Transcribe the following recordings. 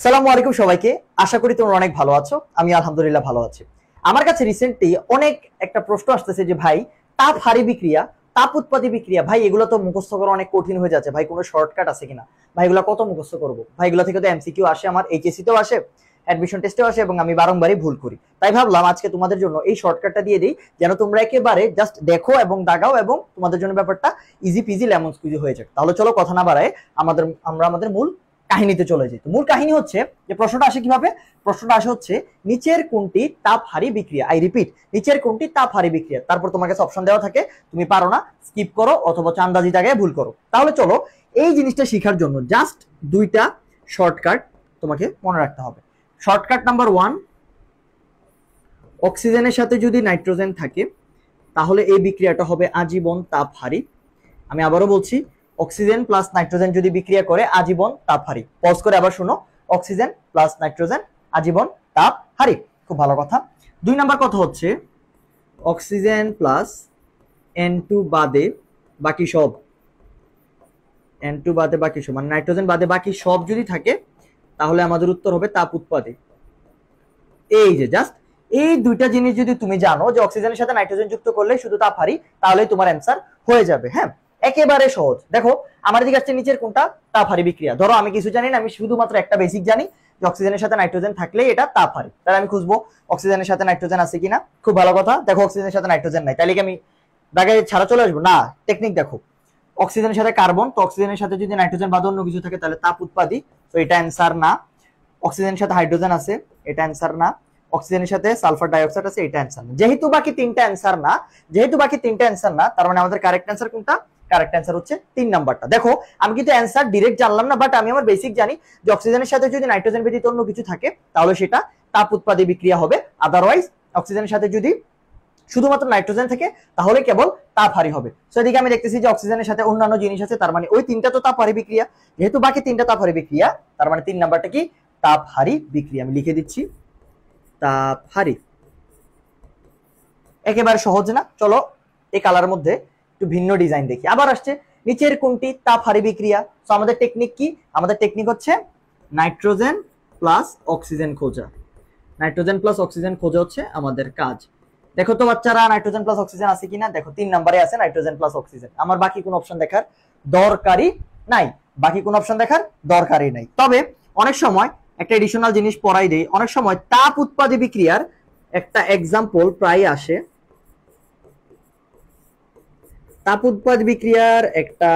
সালামু আলাইকুম সবাইকে। আশা করি তোমরা অনেক ভালো আছো। আমি আলহামদুলিল্লাহ ভালো আছি। আমার কাছে রিসেন্টলি অনেক একটা প্রশ্ন আসতেছে যে ভাই তাপ হারি বিক্রিয়া, তাপ উৎপাদী বিক্রিয়া, ভাই এগুলো তো মুখস্থ করা অনেক কঠিন হয়ে যাচ্ছে, ভাই কোনো শর্টকাট আছে কিনা, ভাই এগুলো কত মুখস্থ করবো, ভাই এগুলো থেকে তো এমসিকিউ আসে, আমার এইচএসসি তেও আসে, অ্যাডমিশন টেস্টেও আসে এবং আমি বারংবারই ভুল করি। তাই ভাবলাম আজকে তোমাদের জন্য এই শর্টকাটটা দিয়ে দিই, যেন তোমরা একেবারে জাস্ট দেখো এবং দাগাও এবং তোমাদের জন্য ব্যাপারটা ইজি পিজি লেমন স্কুইজি হয়ে যাক। তাহলে চলো কথা না বাড়ায় আমরা আমাদের মূল কাহিনীতে চলে যাই। তো মূল কাহিনী হচ্ছে যে প্রশ্নটা আসে কিভাবে, প্রশ্নটা আসে হচ্ছে নিচের কোনটি তাপহারী বিক্রিয়া। আই রিপিট, নিচের কোনটি তাপহারী বিক্রিয়া। তারপর তোমার কাছে অপশন দেওয়া থাকে, তুমি পারো না স্কিপ করো অথবা আন্দাজি জায়গায় ভুল করো। তাহলে চলো এই জিনিসটা শেখার জন্য জাস্ট দুইটা শর্টকাট তোমাকে মনে রাখতে হবে। শর্টকাট নাম্বার 1, অক্সিজেনের সাথে যদি নাইট্রোজেন থাকে তাহলে এই বিক্রিয়াটা হবে আজীবন তাপহারী। আমি আবারও বলছি, অক্সিজেন প্লাস নাইট্রোজেন যদি বিক্রিয়া করে আজীবন তাপহারী। পজ করে আবার শুনো, অক্সিজেন প্লাস নাইট্রোজেন আজীবন তাপহারী। খুব ভালো কথা। 2 নাম্বার কথা হচ্ছে অক্সিজেন প্লাস N2 বাদে বাকি সব, N2 বাদে বাকি সব মানে নাইট্রোজেন বাদে বাকি সব যদি থাকে তাহলে আমাদের উত্তর হবে তাপ উৎপাদী। এই যে জাস্ট এই দুইটা জিনিস যদি তুমি জানো যে অক্সিজেনের সাথে নাইট্রোজেন যুক্ত করলে শুধু তাপহারী, তাহলে তোমার অ্যান্সার হয়ে যাবে। হ্যাঁ, একেবারে সহজ। দেখো আমার দিকে আসছে নিচের কোনটা তাপহারী বিক্রিয়া। ধরো আমি কিছু জানি না, আমি শুধুমাত্র একটা বেসিক জানি যে অক্সিজেনের সাথে নাইট্রোজেন থাকলে এটা তাপহারী। তাহলে আমি খুঁজবো অক্সিজেনের সাথে নাইট্রোজেন আছে কিনা। খুব ভালো কথা, দেখো অক্সিজেনের সাথে নাইট্রোজেন নাই, তাহলে কি আমি দাগায় ছাড়া চলে আসবো না? টেকনিক দেখো, অক্সিজেনের সাথে কার্বন, তো অক্সিজেনের সাথে যদি নাইট্রোজেন বাদ অন্য কিছু থাকে তাহলে তাপ উৎপাদী, তো এটা অ্যান্সার না। অক্সিজেনের সাথে হাইড্রোজেন আছে, এটা অ্যান্সার না। অক্সিজেনের সাথে সালফার ডাইঅক্সাইড আছে, এটা অ্যান্সার না। যেহেতু বাকি তিনটা অ্যান্সার না, তার মানে আমাদের কারেক্ট অ্যান্সার কোনটা? কারেক্ট অ্যান্সার হচ্ছে 3 নাম্বারটা। দেখো আমি কিন্তু অ্যান্সার ডিরেক্ট জানলাম না, বাট আমি আমার বেসিক জানি যে অক্সিজেনের সাথে যদি নাইট্রোজেন ব্যতীত অন্য কিছু থাকে তাহলে সেটা তাপ উৎপাদী বিক্রিয়া হবে। আদারওয়াইজ অক্সিজেনের সাথে যদি শুধুমাত্র নাইট্রোজেন থেকে তাহলে কেবল তাপহারী হবে। সো এদিকে আমি দেখতেছি যে অক্সিজেনের সাথে অন্যান্য জিনিস আছে, তার মানে ওই তিনটা তো তাপহারী বিক্রিয়া। যেহেতু বাকি তিনটা তাপহারী বিক্রিয়া, তার মানে 3 নাম্বারটা কি? তাপহারী বিক্রিয়া। আমি লিখে দিচ্ছি তাপহারী। একেবারে সহজ না? চলো এই কালার মধ্যে একটু ভিন্ন ডিজাইন দেখি। আবার আসছে নিচের কোনটি তাপহারী বিক্রিয়া। সো আমাদের টেকনিক কি? আমাদের টেকনিক হচ্ছে নাইট্রোজেন প্লাস অক্সিজেন খোঁজা। নাইট্রোজেন প্লাস অক্সিজেন খোঁজা হচ্ছে আমাদের কাজ। দেখো তো বাচ্চারা নাইট্রোজেন প্লাস অক্সিজেন আছে কিনা। দেখো 3 নম্বরে আছে নাইট্রোজেন প্লাস অক্সিজেন। আমার বাকি কোন অপশন দেখার দরকারই নাই, বাকি কোন অপশন দেখার দরকারই নাই। তবে অনেক সময় একটা এডিশনাল জিনিস পড়াই দেই, অনেক সময় তাপ উৎপাদী বিক্রিয়ার একটা এক্সাম্পল প্রায় আসে। তাপ উৎপাদ বিক্রিয়ার একটা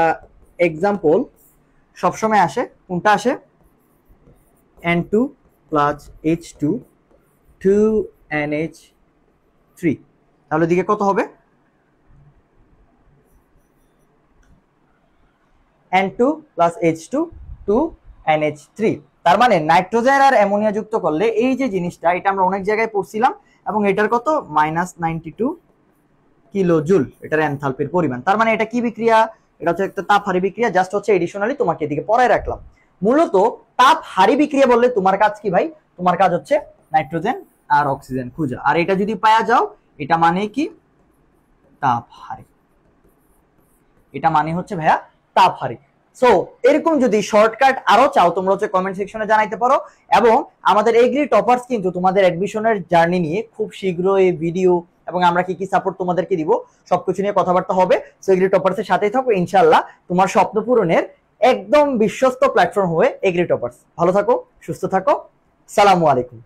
এক্সাম্পল সবসময় আসে। কোনটা আসে? N2 plus H2 2NH3। তাহলে দিকে কত হবে? N2 plus H2 2NH3। তার মানে নাইট্রোজেন আর অ্যামোনিয়া যুক্ত করলে এই যে জিনিসটা, এটা আমরা অনেক জায়গায় পড়ছিলাম এবং এটার কত -92 কিলো জুল, এটার এনথালপির পরিমাণ। তার মানে এটা কি বিক্রিয়া? এটা হচ্ছে একটা তাপহারী বিক্রিয়া। জাস্ট হচ্ছে এডিশনালি তোমাকে এদিকে পড়ায় রাখলাম। মূলত তাপহারী বিক্রিয়া বললে তোমার কাজ কি ভাই? তোমার কাজ হচ্ছে নাইট্রোজেন আর অক্সিজেন খোঁজা। আর এটা যদি পাওয়া যাও, এটা মানে কি? তাপহারী। এটা মানে হচ্ছে ভাইয়া তাপহারী। সো এরকম যদি শর্টকাট আরো চাও তোমরা হচ্ছে কমেন্ট সেকশনে জানাইতে পারো। এবং আমাদের এগ্রি টপার্স কিন্তু তোমাদের অ্যাডমিশনের জার্নি নিয়ে খুব শীঘ্রই ভিডিও এবং আমরা কি কি সাপোর্ট তোমাদেরকে দিব সবকিছু নিয়ে কথাবার্তা হবে। সো এগ্রি টপার্সের সাথেই থাকো, ইনশাআল্লাহ তোমার স্বপ্ন পূরণের একদম বিশ্বস্ত প্ল্যাটফর্ম হয়ে এগ্রি টপার্স। ভালো থাকো, সুস্থ থাকো। সালামু আলাইকুম।